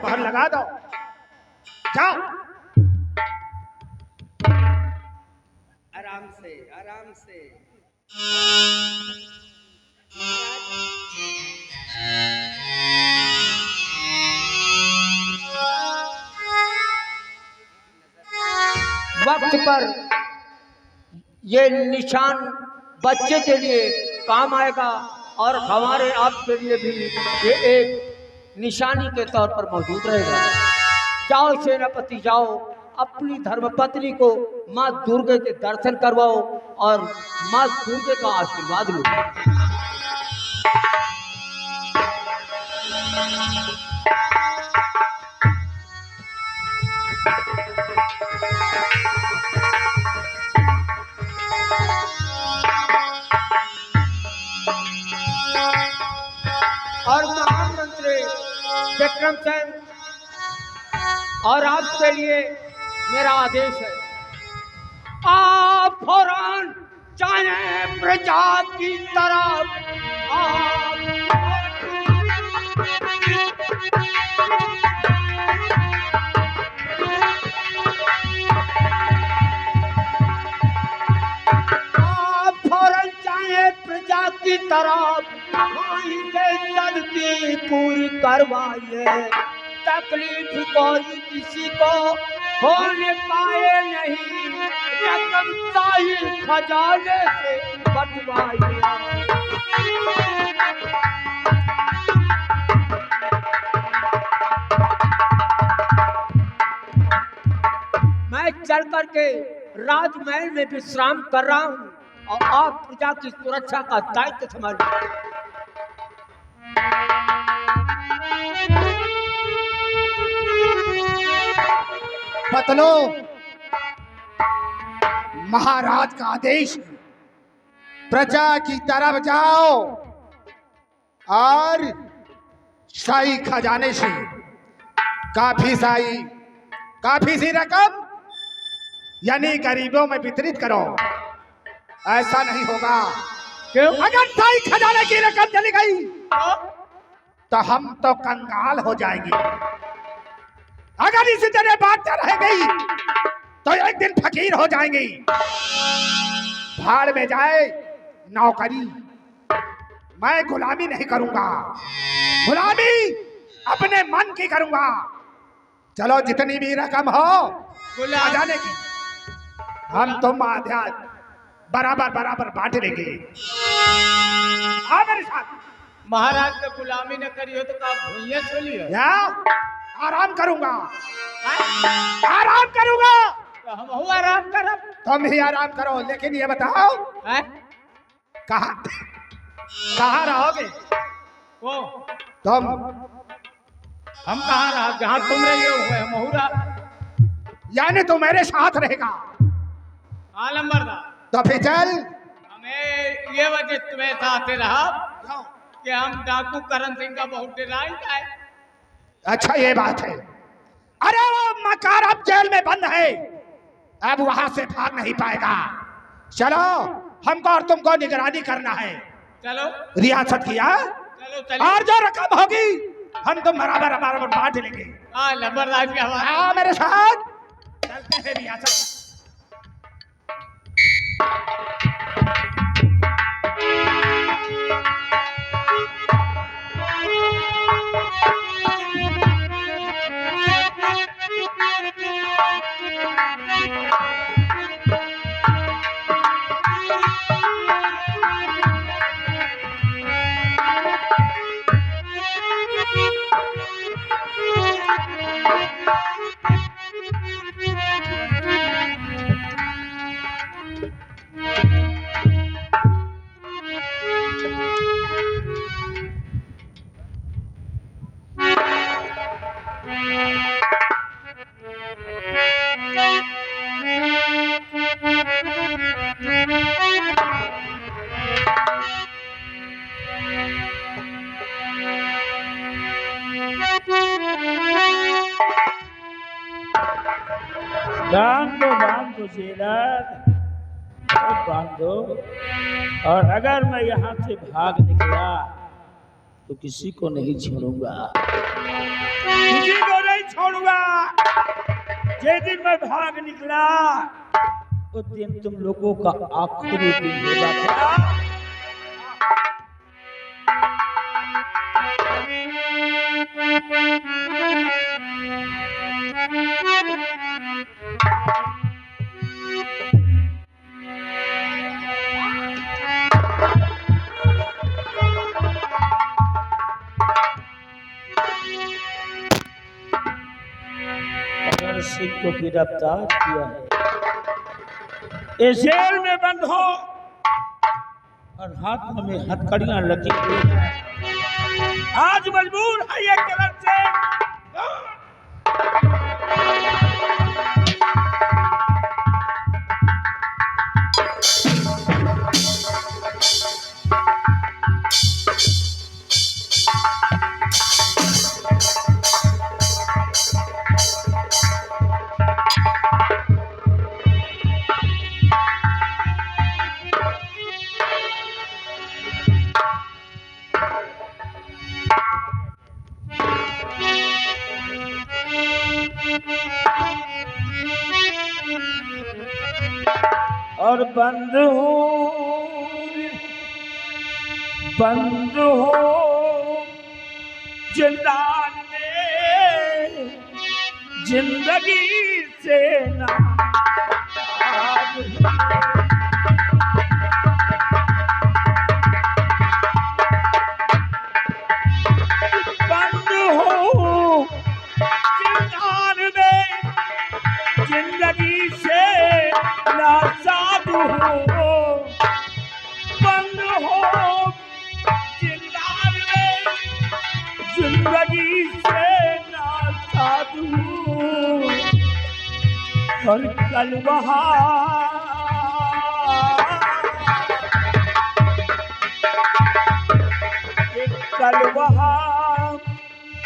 पहर लगा दो। जाओ। आराम से आराम से। वक्त पर ये निशान बच्चे के लिए काम आएगा और हमारे आपके लिए भी ये एक निशानी के तौर पर मौजूद रहेगा। जाओ सेनापति जाओ, अपनी धर्मपत्नी को माँ दुर्गे के दर्शन करवाओ और माँ दुर्गे का आशीर्वाद लो। और महामंत्री विक्रम सिंह, और आपके लिए मेरा आदेश है, आप फौरन जाए प्रजा की तरफ। आप फौरन जाए प्रजा की तरफ, वहीं से सख्ती पूरी करवाइए। तकलीफ कोई किसी को होने पाए नहीं, रकम शाही खजाने से बटवाइए। मैं चल करके राजमहल में विश्राम कर रहा हूँ और आप प्रजा की सुरक्षा का दायित्व संभालिए। बदलो, महाराज का आदेश, प्रजा की तरफ जाओ और शाही खजाने से काफी सी रकम यानी गरीबों में वितरित करो। ऐसा नहीं होगा। क्यों? अगर शाही खजाने की रकम चली गई तो हम तो कंगाल हो जाएंगे। अगर इसी तरह बात रह गई तो एक दिन फकीर हो जाएंगे। भाड़ में जाए नौकरी, मैं गुलामी नहीं करूंगा, गुलामी अपने मन की करूंगा। चलो, जितनी भी रकम हो खजाने की, हम तुम आधा बराबर बांट लेंगे। आ मेरे साथ। महाराज ने गुलामी न करी हो तो का भूइया चलिए। आराम करूंगा, आराम करूंगा। तो हम आराम करब। तुम ही आराम करो, लेकिन ये बताओ कहाँ रहोगे? वो तुम? हम कहाँ रहा? जहाँ तुम रहे हुए मोहरा, यानी तू मेरे साथ रहेगा? आलमबरदार, तो फिर चल। हमें ये वजह तुम्हें साथ रहा कि हम डाकू करण सिंह का बहुत डराई है। अच्छा, ये बात है। अरे वो मकार अब जेल में बंद है, अब वहां से भाग नहीं पाएगा। चलो, हमको और तुमको निगरानी करना है। चलो रियासत किया। चलो चलो। और जो रकम होगी हम तुम बराबर बांट लेंगे। लंबरदार की मेरे साथ चलते हैं रियासत। बांधो जेलर, बांधो। और अगर मैं यहाँ से भाग निकला तो किसी को नहीं छोड़ूंगा, किसी को जे दिन मैं भाग निकला उस दिन तुम लोगों का आखिरी दिन होगा क्या? करण सिंह को गिरफ्तार किया है, ये जेल में बंद हो और हाथों में हथकड़ियां लगी हुई हैं। आज मजबूर है ये करण सिंह। और बंद हो जिंदान में जिंदगी से ना बंद हो जिंदान में जिंदगी से नासादु हो, बंद हो जिंदान में जिंदगी से नासादु हो। और कल वहाँ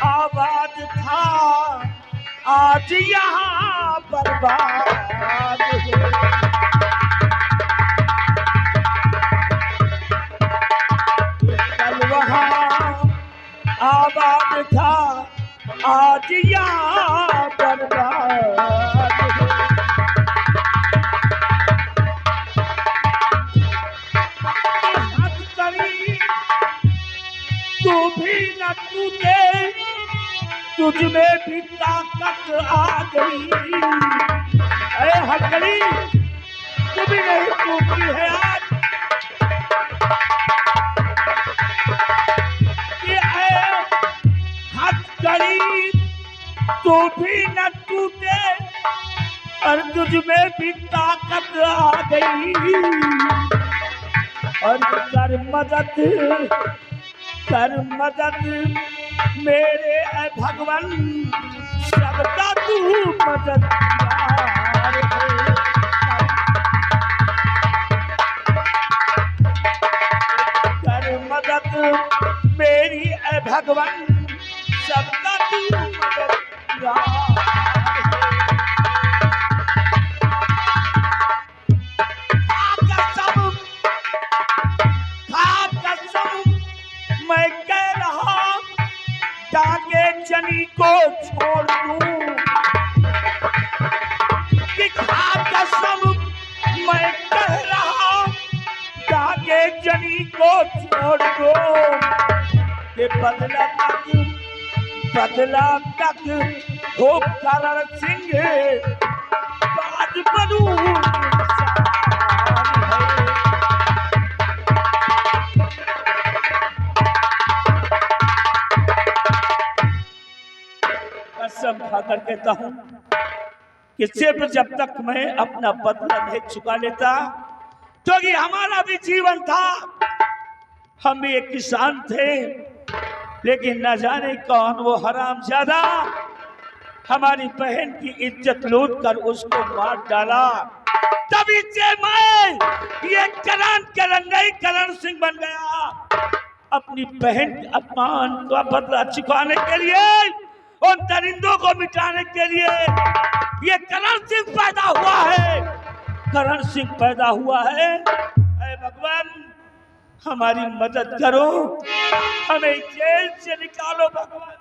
आबाद था, आज यहाँ बर्बाद हो। कल वहाँ आबाद था, आज यहाँ बर्बाद हो। हथकड़ी तू भी न टूटे, तुझ में भी ताकत आ गई। अरे हथकड़ी तू भी नहीं टूटी है आज। ये हथकड़ी तू भी न टूटे और तुझ में भी ताकत आ गई। और कर मदद मेरे भगवान, सबका तू मददगार है। कर मदद मेरी भगवान, सबका तू मददगार मैं कह रहा ताके जनी को छोड़ दूं कि कसम मैं कह रहा ताके जनी को छोड़ दो कि बदला तक हो करण सिंह बाज बनूं कसम खाकर कहता हूं कि सिर्फ जब तक मैं अपना बदला नहीं चुका लेता, क्योंकि हमारा भी जीवन था, हम भी एक किसान थे, लेकिन न जाने कौन वो हरामजादा हमारी बहन की इज्जत लूट कर उसको मार डाला। तभी से मैं ये करण सिंह बन गया, अपनी बहन के अपमान का बदला चुकाने के लिए, उन दरिंदों को मिटाने के लिए ये करण सिंह पैदा हुआ है। करण सिंह पैदा हुआ है। ऐ भगवान हमारी मदद करो, हमें जेल से निकालो भगवान।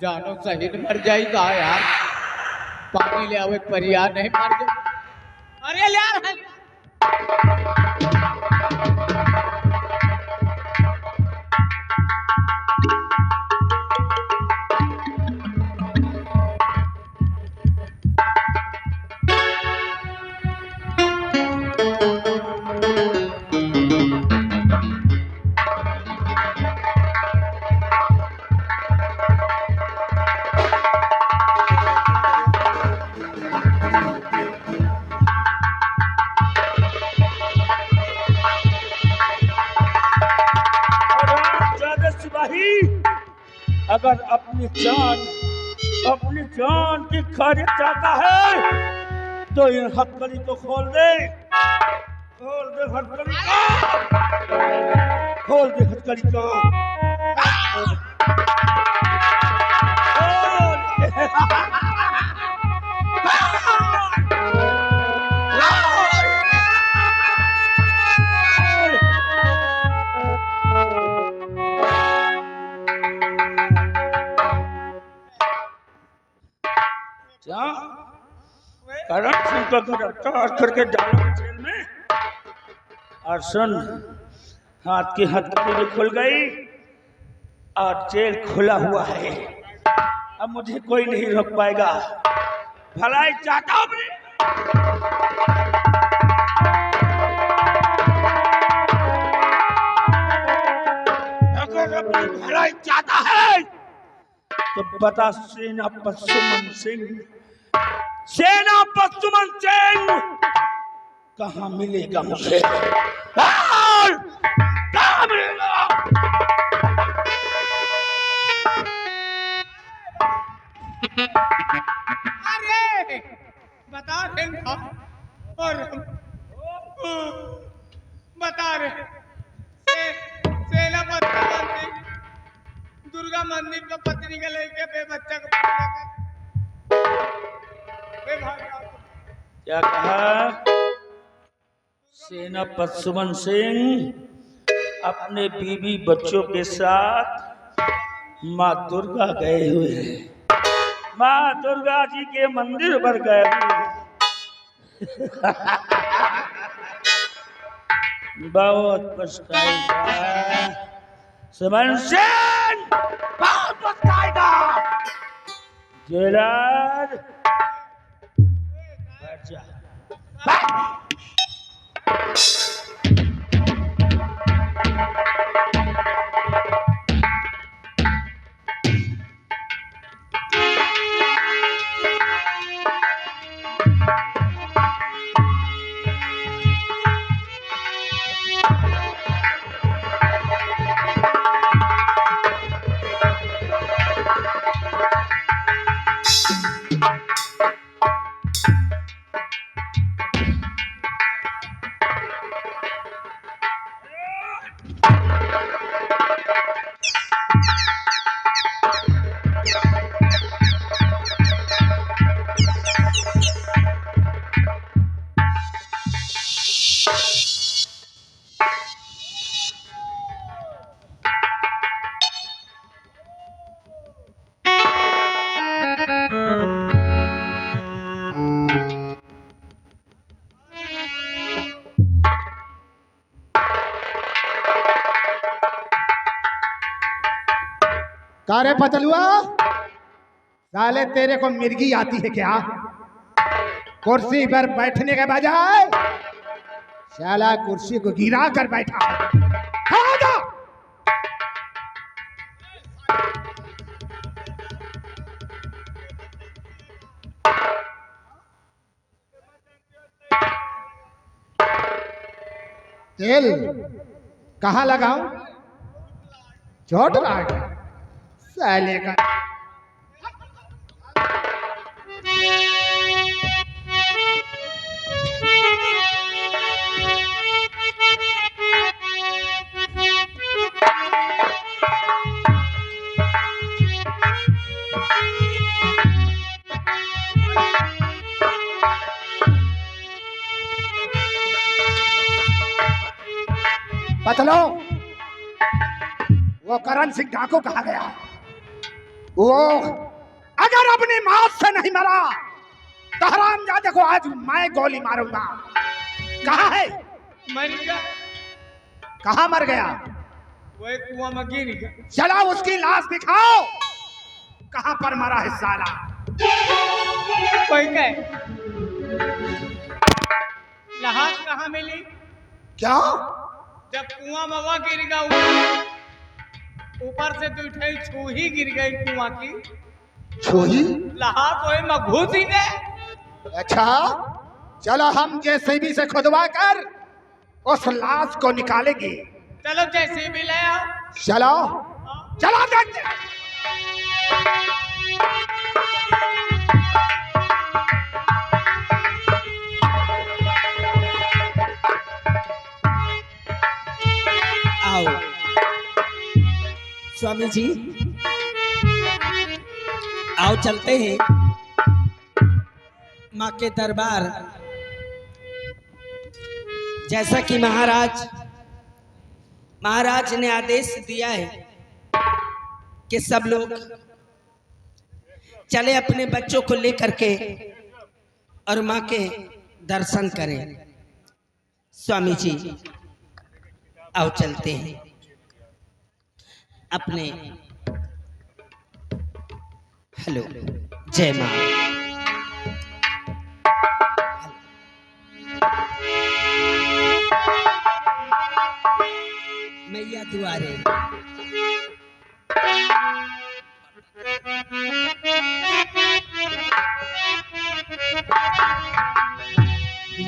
जानो शहीद मर जाएगा यार। पानी ले आओ, एक परिया नहीं मर जाए। अरे यार ज्यादा सिपाही अगर अपनी जान की खैरियत चाहता है तो इन हथकड़ी को खोल दे हथकड़ी को, खोल दे हथकड़ी को। करण सिंह को गिरफ्तार करके डालो जेल में। और सुन, हाथ की हथकड़ी भी खुल गई और जेल खुला हुआ है। अब मुझे कोई नहीं रोक पाएगा। भलाई चाहता हूं अपनी, अगर अपनी भलाई चाहता है तो बता सेनापति सुमन सिंह कहाँ मिलेगा मुझे? कहाँ मिलेगा? अरे बता रहे और बता रहे सेनापति दुर्गा मंदिर का पत्नी का लेके पे बच्चा को क्या कहा? सेनापति सुमन सिंह अपने बीवी बच्चों के साथ माँ दुर्गा गए हुए हैं। माँ दुर्गा जी के मंदिर पर गए हुए हैं। बहुत पछताएगा सुमन सिंह, बहुत पछताएगा। जेलर बैठ जा। कारे पतलुआ, साले तेरे को मिर्गी आती है क्या? कुर्सी पर बैठने के बजाय साला कुर्सी को गिरा कर बैठा है। खड़ा जा। तेल कहाँ लगाऊं? चोट लगा साले का। पतलो, वो करण सिंह डाकू कहाँ गया? वो अगर अपनी मौत से नहीं मरा तो हरामजादे को आज मैं गोली मारूंगा। कहाँ है? मर गया। कहाँ मर गया? वो कुआं में गिर गया। चला उसकी लाश दिखाओ, कहाँ पर मरा है साला? कोई कहे लाश कहाँ मिली? क्या? जब कुआं में वो गिर गया, ऊपर से तो उठे छूही गिर गई कुआं की। छुही? लाश वही में घुस ही गए। अच्छा, चलो हम जेसीबी से खुदवा कर उस लाश को निकालेंगे। चलो जेसीबी ले आओ। चलो चलो देखते हैं। आओ स्वामी जी, आओ चलते हैं माँ के दरबार। जैसा कि महाराज ने आदेश दिया है कि सब लोग चले अपने बच्चों को लेकर के और माँ के दर्शन करें। स्वामी जी आओ चलते हैं अपने। हेलो, जय माँ। मैया दुआरे।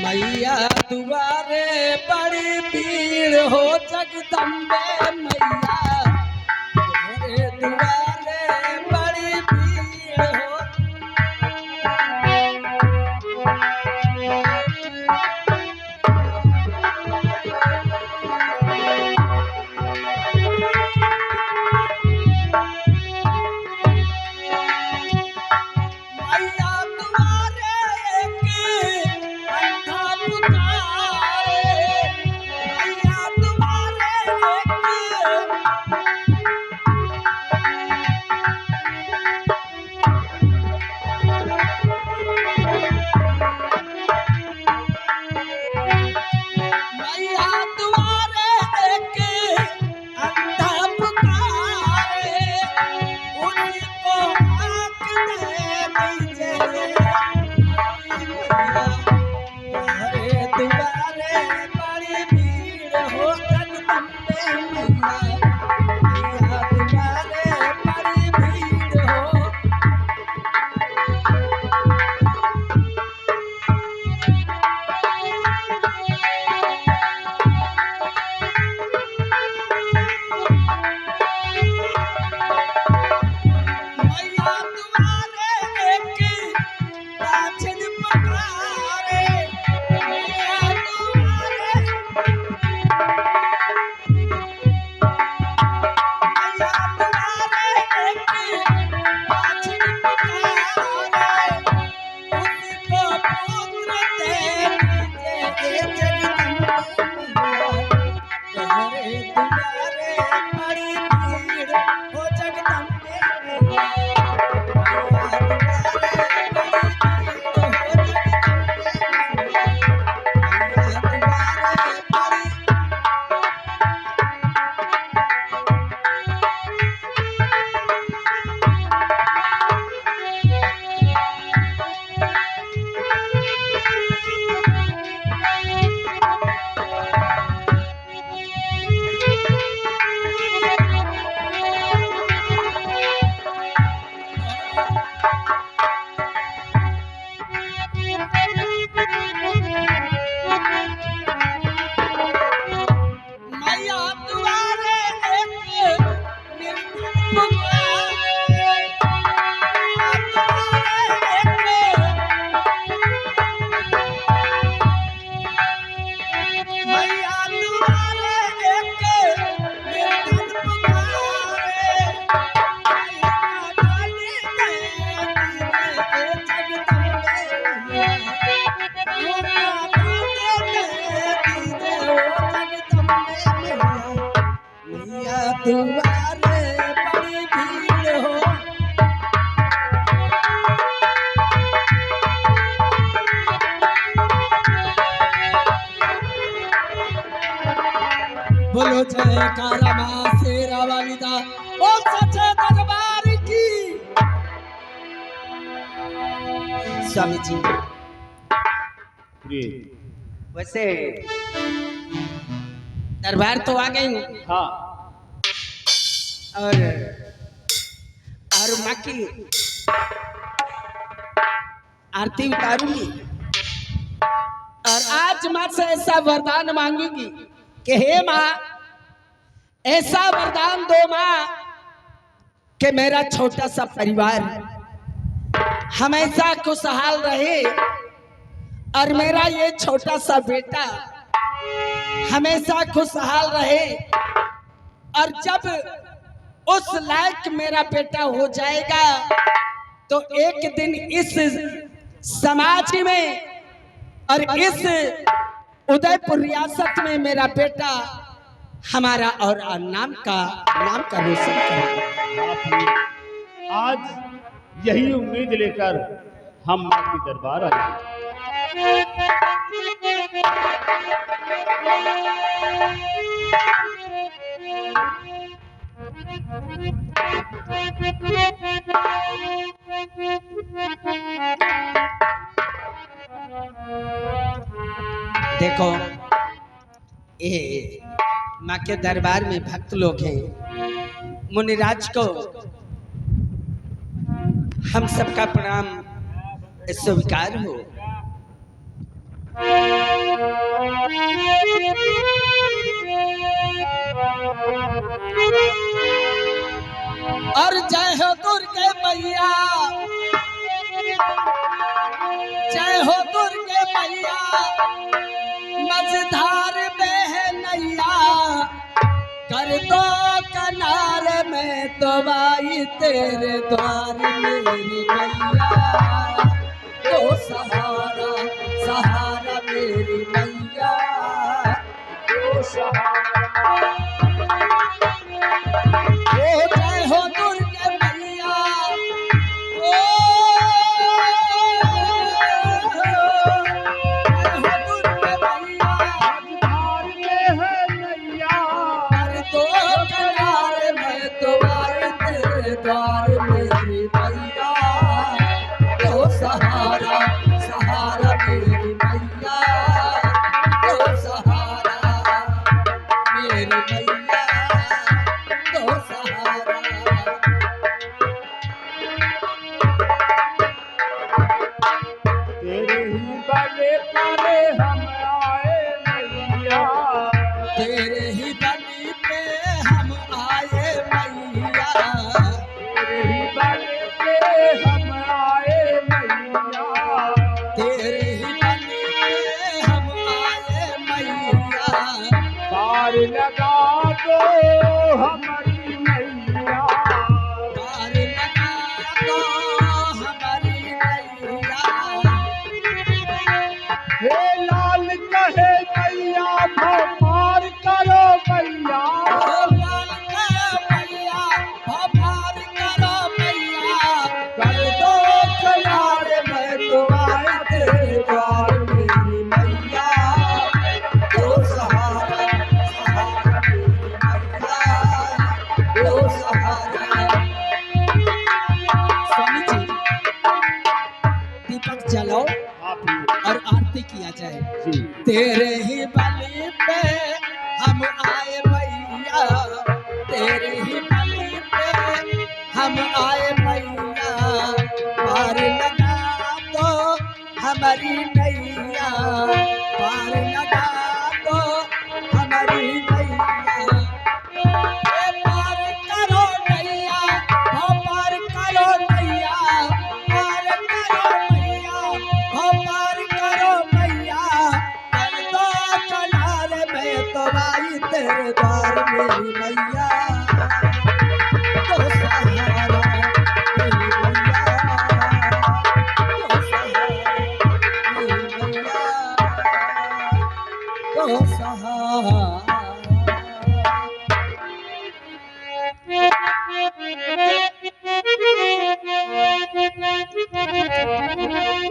मैया दुआरे बड़ी भीड़ हो जगदम्बे मैया, तुम्हारे दुआरे बड़ी भीड़ हो। मैया दुआरे एक अंधा पुकारे, मैया दुआरे एक मैया दुआरे एक अंधा पुकारे, उनको आँख दे दीजिए। तुम्हारे दुआरे बड़ी भीड़ हो जगदम्बे मैया, मैया दुआरे बड़ी भीड़ हो। मैया दुआरे एक पाछन पकारे, मैया दुआरे मैया दुआरे एक पाछन पकारे, उनको पुत्र दे दीजिए जगदम्बे मैया, तुम्हारे दुआरे बड़ी भीड़ हो जगदम्बे मैया, तुम्हारे दुआरे बड़ी भीड़ हो जगदम्बे मैया, तुम्हारे बड़ी। बोलो जयकारा मां शेरा वाली दा ओ सच्चे दरबार की। स्वामी जी वैसे दरबार तो आ गई हूँ हाँ और माँ की आरती उतारूंगी और आज माँ से ऐसा वरदान मांगूंगी कि हे माँ ऐसा वरदान दो माँ कि मेरा छोटा सा परिवार हमेशा खुशहाल रहे और मेरा ये छोटा सा बेटा हमेशा खुशहाल रहे। और जब उस लायक मेरा बेटा हो जाएगा तो एक दिन इस समाज में और इस उदयपुर रियासत में मेरा बेटा हमारा और नाम का रोशन करेगा। आज यही उम्मीद लेकर हम मां के दरबार आए। देखो ये माँ के दरबार में भक्त लोग हैं। मुनिराज को हम सबका प्रणाम स्वीकार हो। और जय हो दुर्गे मैया, जय हो दुर्गे मैया, मझधार में है नैया, कर दो किनारे में तो आई तेरे द्वार मेरी मैया, तो सहारा सहारा मेरी मैया, तो सहारा। ओ जय हो दुर्गे मैया, ओ द्वार मेरी मैया, तो सहारा सहारा मेरी मैया, तो सहारा मेरी मैया, तो सहारा। तेरे ही बले पाले हम आए मैया, तेरे ही बली पे हम आए मैया, हम आए मैया, तेरे ही बली पे हम आए मैया, पार लगा दो हमारी मैया, पार लगा दो हमारी मैया। हे लाल कहे मैया को पार करो मैया, ओ लाल करो मैया, ओ पार करो मैया, कर दो किनारे में तो आए तेरे द्वार मेरी मैया, तो सहारा सहारा मेरी मैया, तो सहारा। स्वामी जी दीपक जलाओ और आरती किया जाए। जी तेरे ही बलि पे हम आए मैया, तेरे ही बलि पे हम आए मैया, पार लगा दो हमारी नैया, पार लगा दो हमारी नैया, ए पार करो नैया, ओ पार करो नैया, पार करो मैया, ओ पार करो मैया, कर दो किनारे में तो आई तेरे द्वार मेरी मैया, तो सहारा मेरी मैया, तो सहारा मेरी मैया, तो सहारा।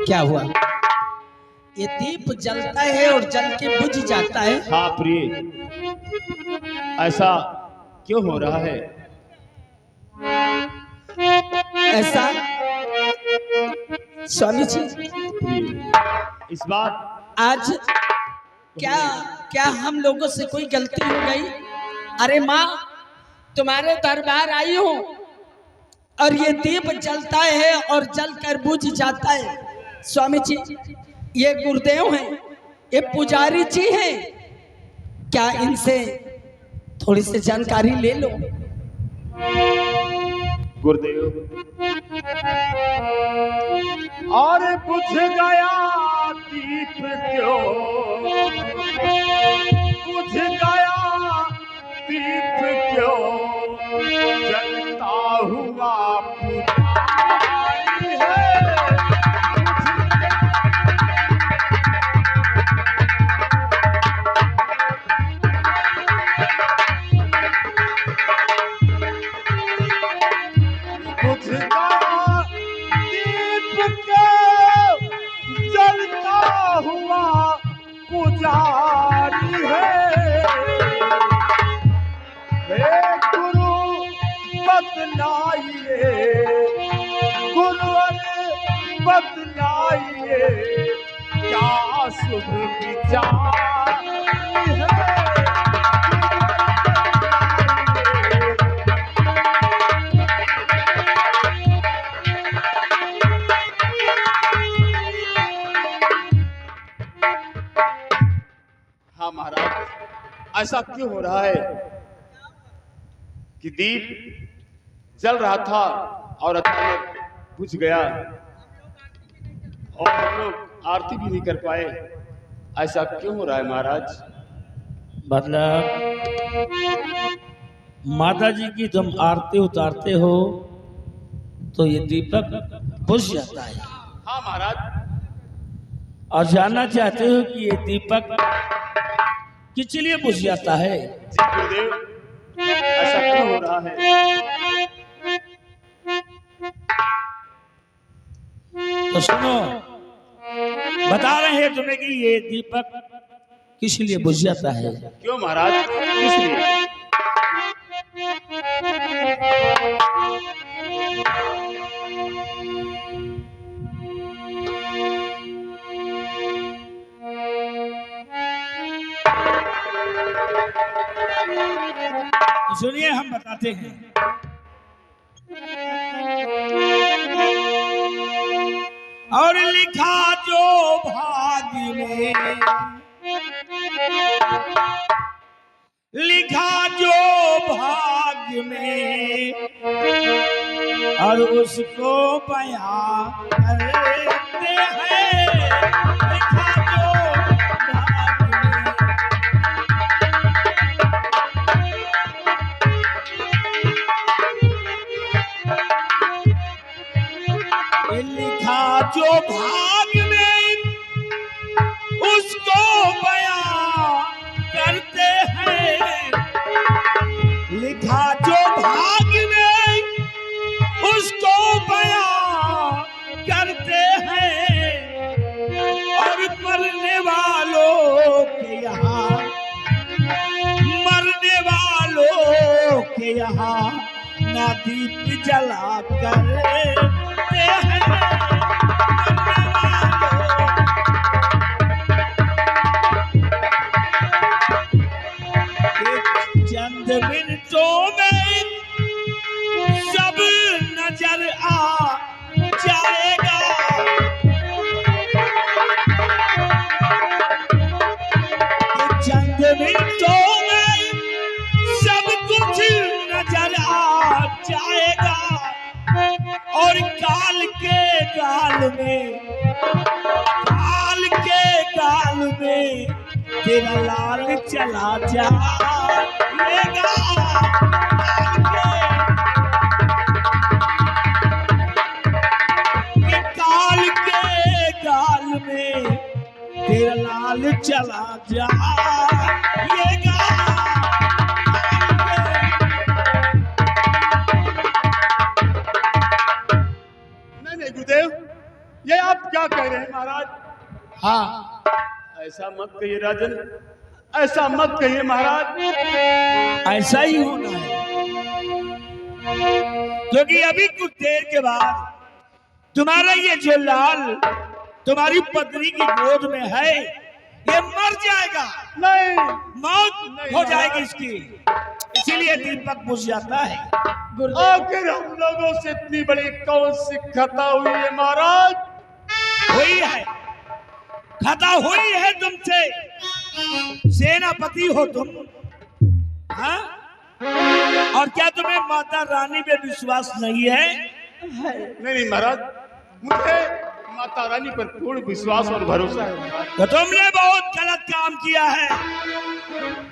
क्या हुआ? ये दीप जलता है और जल के बुझ जाता है। हाँ प्रिय ऐसा क्यों हो रहा है? ऐसा स्वामी जी, इस बार आज क्या क्या हम लोगों से कोई गलती हो गई? अरे माँ, तुम्हारे दरबार आई हूँ और ये दीप जलता है और जलकर बुझ जाता है। स्वामी जी, ये गुरुदेव हैं, ये पुजारी जी हैं, क्या इनसे थोड़ी सी जानकारी ले लो? गुरुदेव, और बुझ गया दीप क्यों, बुझ गया दीप क्यों, जलता हुआ पुजारी है। बुझ गया दीप क्यों, जलता हुआ पुजारी है। हे गुरु बतलाइए, गुरुवर बतलाइए, क्या शुभ विचार है। हाँ महाराज, ऐसा क्यों हो रहा है कि दीप जल रहा था और अचानक बुझ गया और हम लोग आरती भी नहीं कर पाए? ऐसा क्यों हो रहा है महाराज? मतलब माता जी की तुम आरती उतारते हो तो ये दीपक बुझ जाता है, हाँ महाराज। और जानना चाहते हो कि ये दीपक किस लिए बुझ जाता है? जी गुरुदेव, ऐसा क्यों हो रहा है? तो सुनो, बता रहे हैं तुम्हें कि ये दीपक किस लिए बुझ जाता है। क्यों महाराज, किस लिए? तो सुनिए, हम बताते हैं। और लिखा जो भाग्य में, लिखा जो भाग्य में, और उसको बयां करते हैं। लिखा जो भाग्य में, लिखा जो भाग्य में, उसको बयां करते हैं। लिखा जो भाग्य में, उसको बयां करते हैं। और मरने वालों के यहाँ, मरने वालों के यहाँ ना दीप जला करते हैं। चंद मिनटों में सब नजर आ जाएगा। चंद मिनटों में सब कुछ नजर आ जाएगा। और काल के गाल में, काल के गाल में तेरा लाल चला जाएगा। काल के गाल में तेरा लाल चला जाएगा। नहीं गुरुदेव, ये आप क्या कह रहे हैं महाराज? हाँ, ऐसा मत कहिए राजन। ऐसा मत कहिए महाराज। ऐसा ही होना है, क्योंकि अभी कुछ देर के बाद तुम्हारा ये जो लाल तुम्हारी पत्नी की गोद में है, ये मर जाएगा, नहीं, मौत हो जाएगी इसकी। इसीलिए दीपक बुझ जाता है। आखिर हम लोगों से इतनी बड़ी कौन सी खता हुई है महाराज? हुई है, खता हुई है तुमसे। सेनापति हो तुम, हाँ? और क्या तुम्हें माता रानी पे विश्वास नहीं है? नहीं महाराज, मुझे माता रानी पर पूर्ण विश्वास और भरोसा है महाराज। तो तुमने बहुत गलत काम किया है।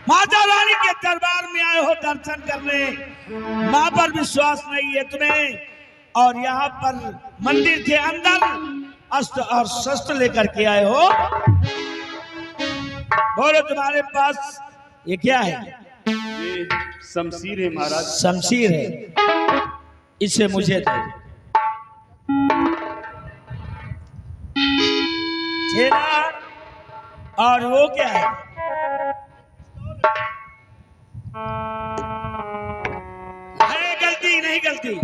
माता रानी के दरबार में आए हो दर्शन करने, माँ पर विश्वास नहीं है तुम्हें, और यहाँ पर मंदिर के अंदर अस्त्र और शस्त्र लेकर के आए हो। बोलो तुम्हारे पास ये क्या है? ये शमशीर है महाराज। शमशीर है, इसे मुझे दो। छेना, और वो क्या है? गलती नहीं गलती,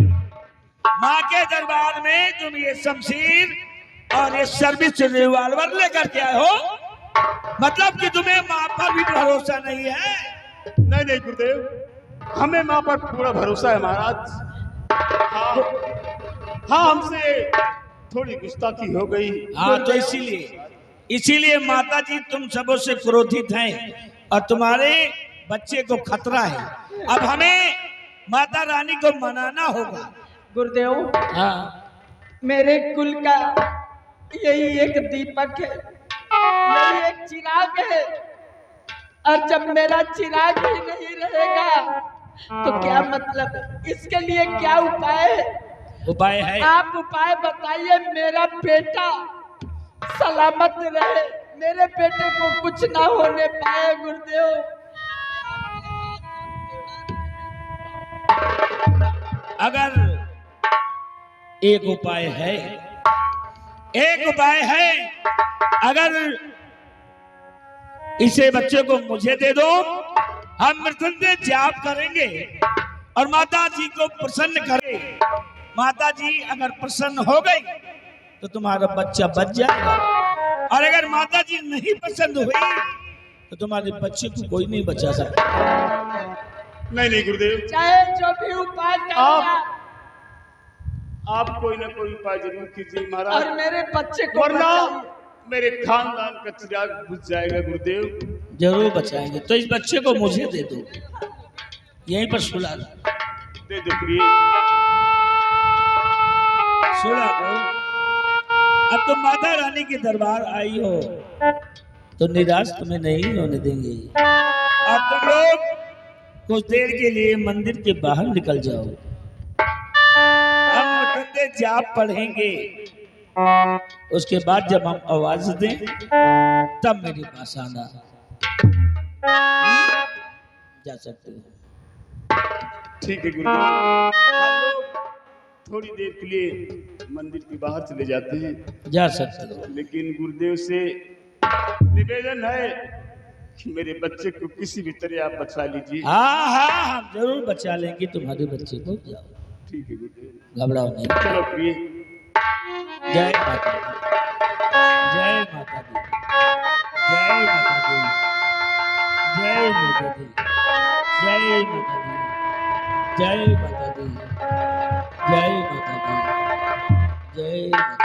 माँ के दरबार में तुम ये शमशीर और ये सर्विस रिवॉल्वर लेकर के आए हो, मतलब कि तुम्हें माँ पर भी भरोसा नहीं है। नहीं नहीं गुरुदेव, हमें माँ पर पूरा भरोसा है महाराज। हाँ, हमसे थोड़ी गुस्ताखी हो गई। हाँ, तो इसीलिए माता जी तुम सबों से क्रोधित हैं और तुम्हारे बच्चे को खतरा है। अब हमें माता रानी को मनाना होगा। गुरुदेव, हाँ, मेरे कुल का यही एक दीपक है, यही एक चिराग है, और जब मेरा चिराग ही नहीं रहेगा तो क्या मतलब? इसके लिए क्या उपाय है? उपाय है? आप उपाय बताइए, मेरा बेटा सलामत रहे, मेरे बेटे को कुछ ना होने पाए। गुरुदेव, अगर एक उपाय है, अगर इसे बच्चे को मुझे दे दो, हम मृत्युंजय जाप करेंगे और माता जी को प्रसन्न करें। माता जी अगर प्रसन्न हो गई तो तुम्हारा बच्चा बच जाएगा, और अगर माता जी नहीं पसंद हुई तो तुम्हारे बच्चे को कोई नहीं बचा सकता। नहीं गुरुदेव, चाहे जो भी उपाय करना, आप कोई ना कोई उपाय जरूर कीजिए महाराज, और मेरे बच्चे को वरना बचाइए। मेरे खानदान का चिराग बुझ जाएगा गुरुदेव। जरूर बचाएंगे, तो इस बच्चे को मुझे दे दो, यहीं पर सुला दो। दे दो प्रिय, सुला दो। अब तुम माता रानी के दरबार आई हो तो निराश तुम्हें नहीं होने देंगे। अब तुम लोग कुछ देर के लिए मंदिर के बाहर निकल जाओ, हम मृत्युंजय जाप पढ़ेंगे, उसके बाद जब हम आवाज दें तब मेरे पास आना। जा सकते हो। ठीक है गुरुदेव। हम लोग थोड़ी देर के लिए मंदिर के बाहर चले जाते हैं, जा सकते हो। लेकिन गुरुदेव से निवेदन है कि मेरे बच्चे को किसी भी तरह आप बचा लीजिए। हाँ हाँ, हम जरूर बचा लेंगे तुम्हारे बच्चे को। जाओ, ठीक है गुरुदेव, घबराओ नहीं। चलो प्रिय। जय माता दी, जय माता दी, जय माता दी, जय माता दी, जय माता दी, जय माता दी, जय माता दी, जय माता दी।